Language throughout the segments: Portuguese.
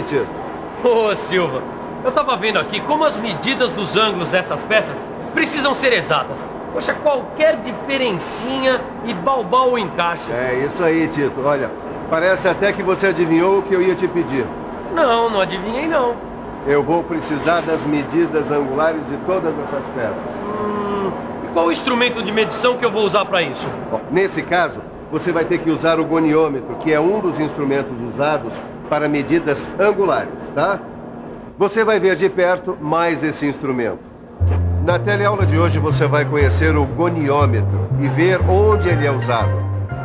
Tito? Ô, Silva, eu tava vendo aqui como as medidas dos ângulos dessas peças precisam ser exatas. Poxa, qualquer diferencinha e balbal o encaixe. É isso aí, Tito. Olha, parece até que você adivinhou o que eu ia te pedir. Não adivinhei não. Eu vou precisar das medidas angulares de todas essas peças. E qual o instrumento de medição que eu vou usar para isso? Bom, nesse caso, você vai ter que usar o goniômetro, que é um dos instrumentos usados para medidas angulares, tá? Você vai ver de perto mais esse instrumento. Na teleaula de hoje você vai conhecer o goniômetro e ver onde ele é usado.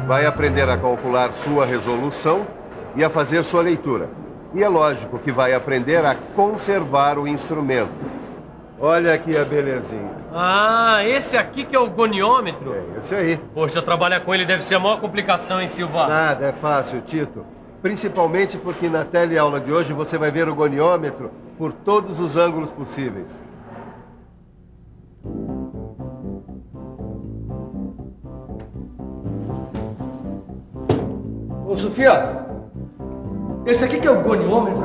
Vai aprender a calcular sua resolução e a fazer sua leitura. E é lógico que vai aprender a conservar o instrumento. Olha aqui a belezinha. Ah, esse aqui que é o goniômetro? É esse aí. Poxa, trabalhar com ele deve ser a maior complicação, hein, Silva? Nada, é fácil, Tito. Principalmente porque na teleaula de hoje você vai ver o goniômetro por todos os ângulos possíveis. Ô, Sofia, esse aqui que é o goniômetro?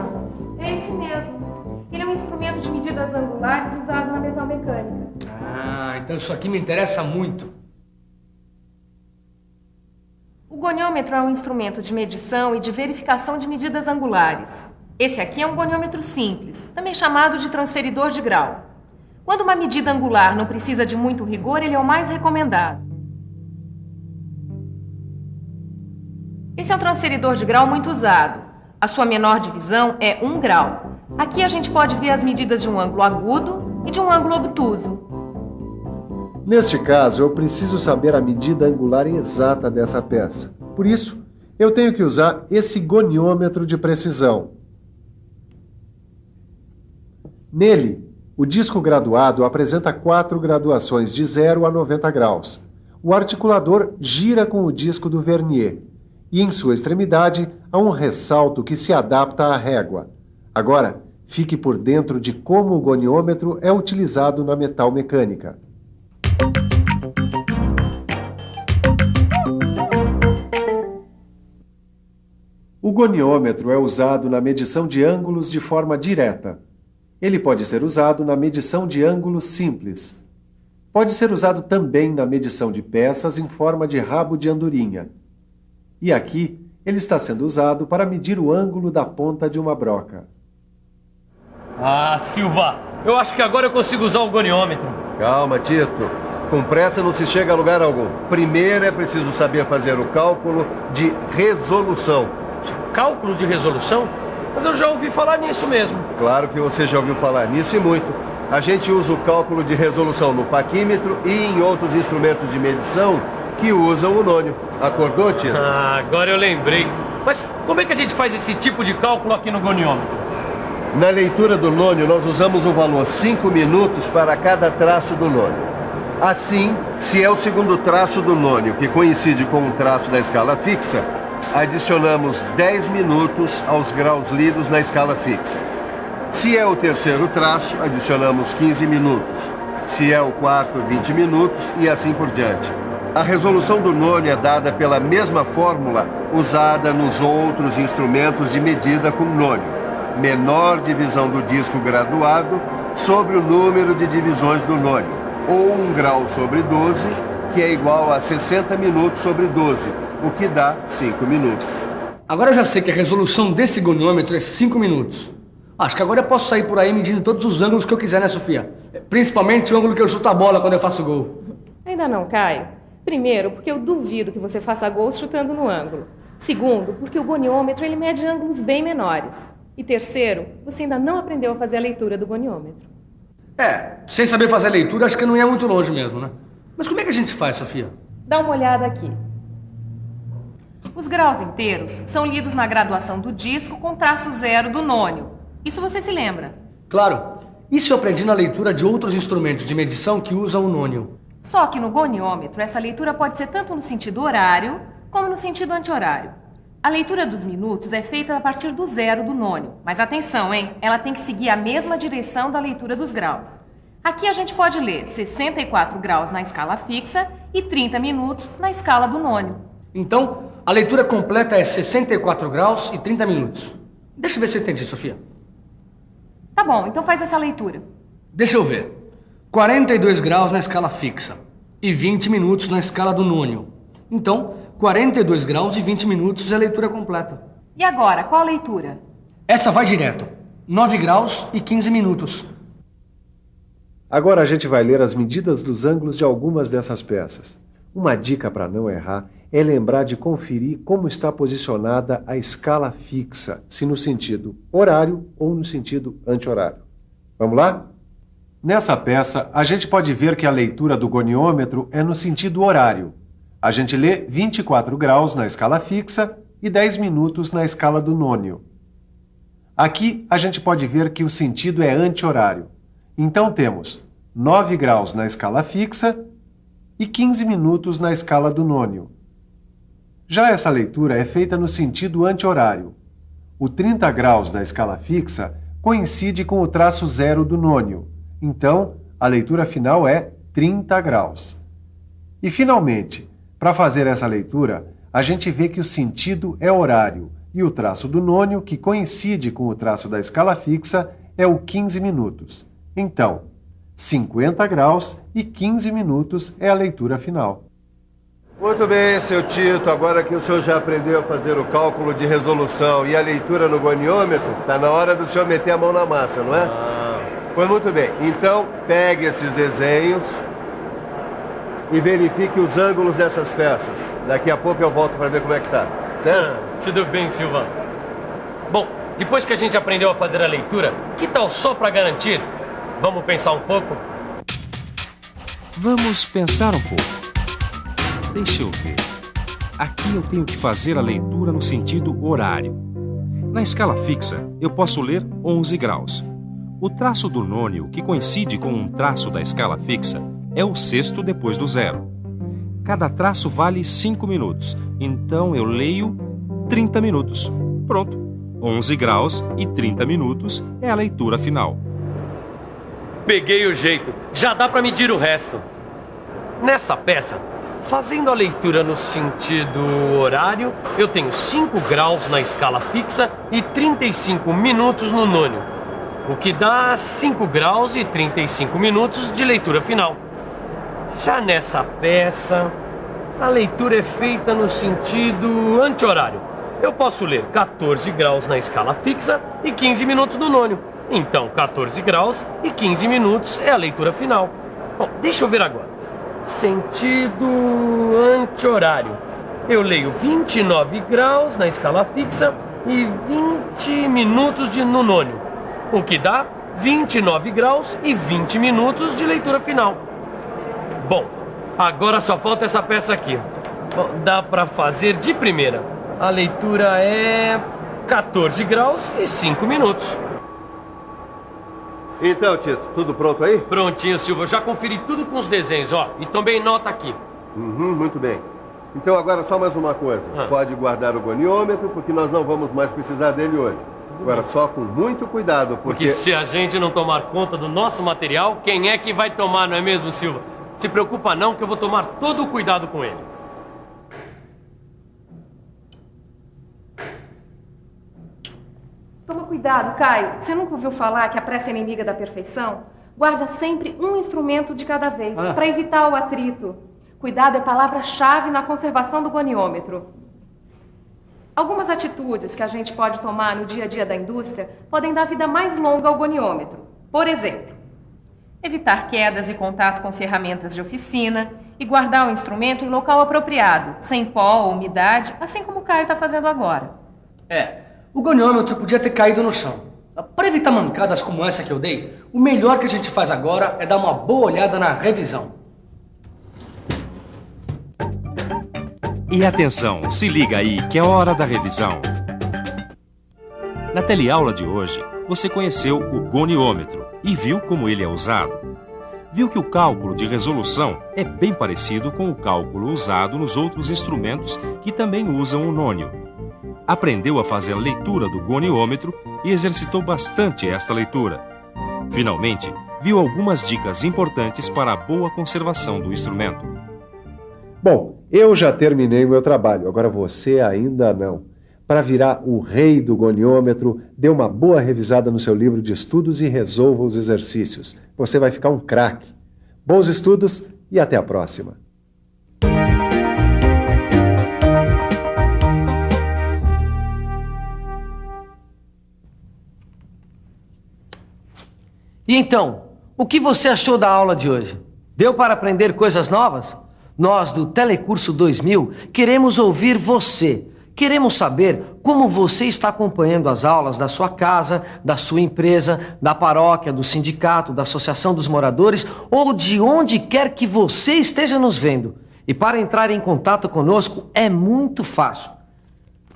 É esse mesmo. Ele é um instrumento de medidas angulares usado na metalmecânica. Ah, então isso aqui me interessa muito. O goniômetro é um instrumento de medição e de verificação de medidas angulares. Esse aqui é um goniômetro simples, também chamado de transferidor de grau. Quando uma medida angular não precisa de muito rigor, ele é o mais recomendado. Esse é um transferidor de grau muito usado. A sua menor divisão é 1 grau. Aqui a gente pode ver as medidas de um ângulo agudo e de um ângulo obtuso. Neste caso, eu preciso saber a medida angular exata dessa peça. Por isso, eu tenho que usar esse goniômetro de precisão. Nele, o disco graduado apresenta 4 graduações de 0 a 90 graus. O articulador gira com o disco do vernier. E em sua extremidade há um ressalto que se adapta à régua. Agora, fique por dentro de como o goniômetro é utilizado na metalmecânica. O goniômetro é usado na medição de ângulos de forma direta. Ele pode ser usado na medição de ângulos simples. Pode ser usado também na medição de peças em forma de rabo de andorinha. E aqui, ele está sendo usado para medir o ângulo da ponta de uma broca. Ah, Silva, eu acho que agora eu consigo usar o goniômetro. Calma, Tito. Com pressa não se chega a lugar algum. Primeiro é preciso saber fazer o cálculo de resolução. Cálculo de resolução? Mas eu já ouvi falar nisso mesmo. Claro que você já ouviu falar nisso e muito. A gente usa o cálculo de resolução no paquímetro e em outros instrumentos de medição que usam o nônio. Acordou, Tito? Ah, agora eu lembrei. Mas como é que a gente faz esse tipo de cálculo aqui no goniômetro? Na leitura do nônio, nós usamos o valor 5 minutos para cada traço do nônio. Assim, se é o segundo traço do nônio que coincide com o traço da escala fixa, adicionamos 10 minutos aos graus lidos na escala fixa. Se é o terceiro traço, adicionamos 15 minutos. Se é o quarto, 20 minutos e assim por diante. A resolução do nônio é dada pela mesma fórmula usada nos outros instrumentos de medida com nônio. Menor divisão do disco graduado sobre o número de divisões do nônio, ou 1 grau sobre 12, que é igual a 60 minutos sobre 12, o que dá 5 minutos. Agora eu já sei que a resolução desse goniômetro é 5 minutos. Acho que agora eu posso sair por aí medindo todos os ângulos que eu quiser, né, Sofia? Principalmente o ângulo que eu chuto a bola quando eu faço gol. Ainda não, Caio. Primeiro, porque eu duvido que você faça gols chutando no ângulo. Segundo, porque o goniômetro ele mede ângulos bem menores. E terceiro, você ainda não aprendeu a fazer a leitura do goniômetro. Sem saber fazer a leitura, acho que não ia muito longe mesmo, né? Mas como é que a gente faz, Sofia? Dá uma olhada aqui. Os graus inteiros são lidos na graduação do disco com traço 0 do nônio. Isso você se lembra? Claro. Isso eu aprendi na leitura de outros instrumentos de medição que usam o nônio. Só que no goniômetro, essa leitura pode ser tanto no sentido horário, como no sentido anti-horário. A leitura dos minutos é feita a partir do 0 do nônio. Mas atenção, hein? Ela tem que seguir a mesma direção da leitura dos graus. Aqui a gente pode ler 64 graus na escala fixa e 30 minutos na escala do nônio. Então, a leitura completa é 64 graus e 30 minutos. Deixa eu ver se eu entendi, Sofia. Tá bom, então faz essa leitura. Deixa eu ver. 42 graus na escala fixa e 20 minutos na escala do nônio. Então, 42 graus e 20 minutos é a leitura completa. E agora, qual a leitura? Essa vai direto. 9 graus e 15 minutos. Agora a gente vai ler as medidas dos ângulos de algumas dessas peças. Uma dica para não errar é lembrar de conferir como está posicionada a escala fixa, se no sentido horário ou no sentido anti-horário. Vamos lá? Nessa peça, a gente pode ver que a leitura do goniômetro é no sentido horário. A gente lê 24 graus na escala fixa e 10 minutos na escala do nônio. Aqui, a gente pode ver que o sentido é anti-horário. Então, temos 9 graus na escala fixa e 15 minutos na escala do nônio. Já essa leitura é feita no sentido anti-horário. O 30 graus da escala fixa coincide com o traço zero do nônio. Então, a leitura final é 30 graus. E, finalmente, para fazer essa leitura, a gente vê que o sentido é horário e o traço do nônio, que coincide com o traço da escala fixa, é o 15 minutos. Então, 50 graus e 15 minutos é a leitura final. Muito bem, seu Tito. Agora que o senhor já aprendeu a fazer o cálculo de resolução e a leitura no goniômetro, está na hora do senhor meter a mão na massa, não é? Pois muito bem. Então, pegue esses desenhos e verifique os ângulos dessas peças. Daqui a pouco eu volto para ver como é que tá. Certo? Tudo bem, Silva. Bom, depois que a gente aprendeu a fazer a leitura, que tal só para garantir? Vamos pensar um pouco? Vamos pensar um pouco. Deixa eu ver. Aqui eu tenho que fazer a leitura no sentido horário. Na escala fixa, eu posso ler 11 graus. O traço do nônio, que coincide com um traço da escala fixa, é o sexto depois do zero. Cada traço vale 5 minutos, então eu leio 30 minutos. Pronto. 11 graus e 30 minutos é a leitura final. Peguei o jeito. Já dá para medir o resto. Nessa peça, fazendo a leitura no sentido horário, eu tenho 5 graus na escala fixa e 35 minutos no nônio, o que dá 5 graus e 35 minutos de leitura final. Já nessa peça, a leitura é feita no sentido anti-horário. Eu posso ler 14 graus na escala fixa e 15 minutos no nônio. Então, 14 graus e 15 minutos é a leitura final. Bom, deixa eu ver agora. Sentido anti-horário. Eu leio 29 graus na escala fixa e 20 minutos no nônio, o que dá 29 graus e 20 minutos de leitura final. Bom, agora só falta essa peça aqui. Bom, dá para fazer de primeira. A leitura é 14 graus e 5 minutos. Então, Tito, tudo pronto aí? Prontinho, Silva. Eu já conferi tudo com os desenhos, ó. E também nota aqui. Muito bem. Então agora só mais uma coisa. Pode guardar o goniômetro, porque nós não vamos mais precisar dele hoje. Agora só com muito cuidado, Porque se a gente não tomar conta do nosso material, quem é que vai tomar, não é mesmo, Silva? Se preocupa não, que eu vou tomar todo o cuidado com ele. Toma cuidado, Caio. Você nunca ouviu falar que a pressa é inimiga da perfeição? Guarda sempre um instrumento de cada vez, para evitar o atrito. Cuidado é palavra-chave na conservação do goniômetro. Algumas atitudes que a gente pode tomar no dia a dia da indústria podem dar vida mais longa ao goniômetro. Por exemplo, evitar quedas e contato com ferramentas de oficina e guardar o instrumento em local apropriado, sem pó ou umidade, assim como o Caio está fazendo agora. O goniômetro podia ter caído no chão. Para evitar mancadas como essa que eu dei, o melhor que a gente faz agora é dar uma boa olhada na revisão. E atenção, se liga aí que é hora da revisão. Na teleaula de hoje, você conheceu o goniômetro e viu como ele é usado. Viu que o cálculo de resolução é bem parecido com o cálculo usado nos outros instrumentos que também usam o nônio. Aprendeu a fazer a leitura do goniômetro e exercitou bastante esta leitura. Finalmente, viu algumas dicas importantes para a boa conservação do instrumento. Bom, eu já terminei o meu trabalho, agora você ainda não. Para virar o rei do goniômetro, dê uma boa revisada no seu livro de estudos e resolva os exercícios. Você vai ficar um craque. Bons estudos e até a próxima. E então, o que você achou da aula de hoje? Deu para aprender coisas novas? Nós, do Telecurso 2000, queremos ouvir você. Queremos saber como você está acompanhando as aulas da sua casa, da sua empresa, da paróquia, do sindicato, da associação dos moradores ou de onde quer que você esteja nos vendo. E para entrar em contato conosco é muito fácil.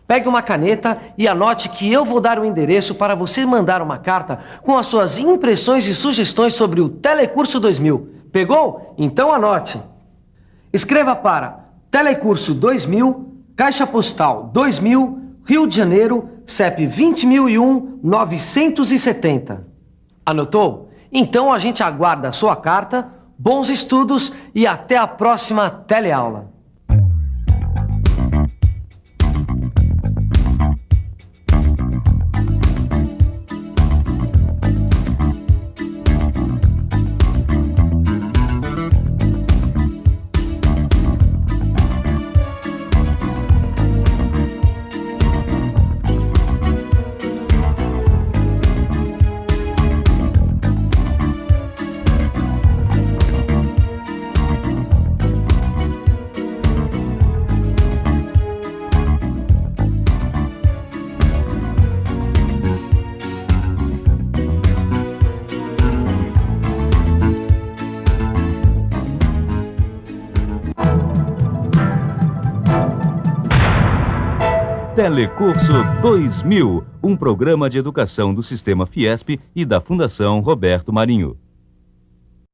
Pegue uma caneta e anote que eu vou dar o endereço para você mandar uma carta com as suas impressões e sugestões sobre o Telecurso 2000. Pegou? Então anote. Escreva para Telecurso 2000, Caixa Postal 2000, Rio de Janeiro, CEP 20.001-970. Anotou? Então a gente aguarda a sua carta, bons estudos e até a próxima teleaula. Telecurso 2000, um programa de educação do Sistema Fiesp e da Fundação Roberto Marinho.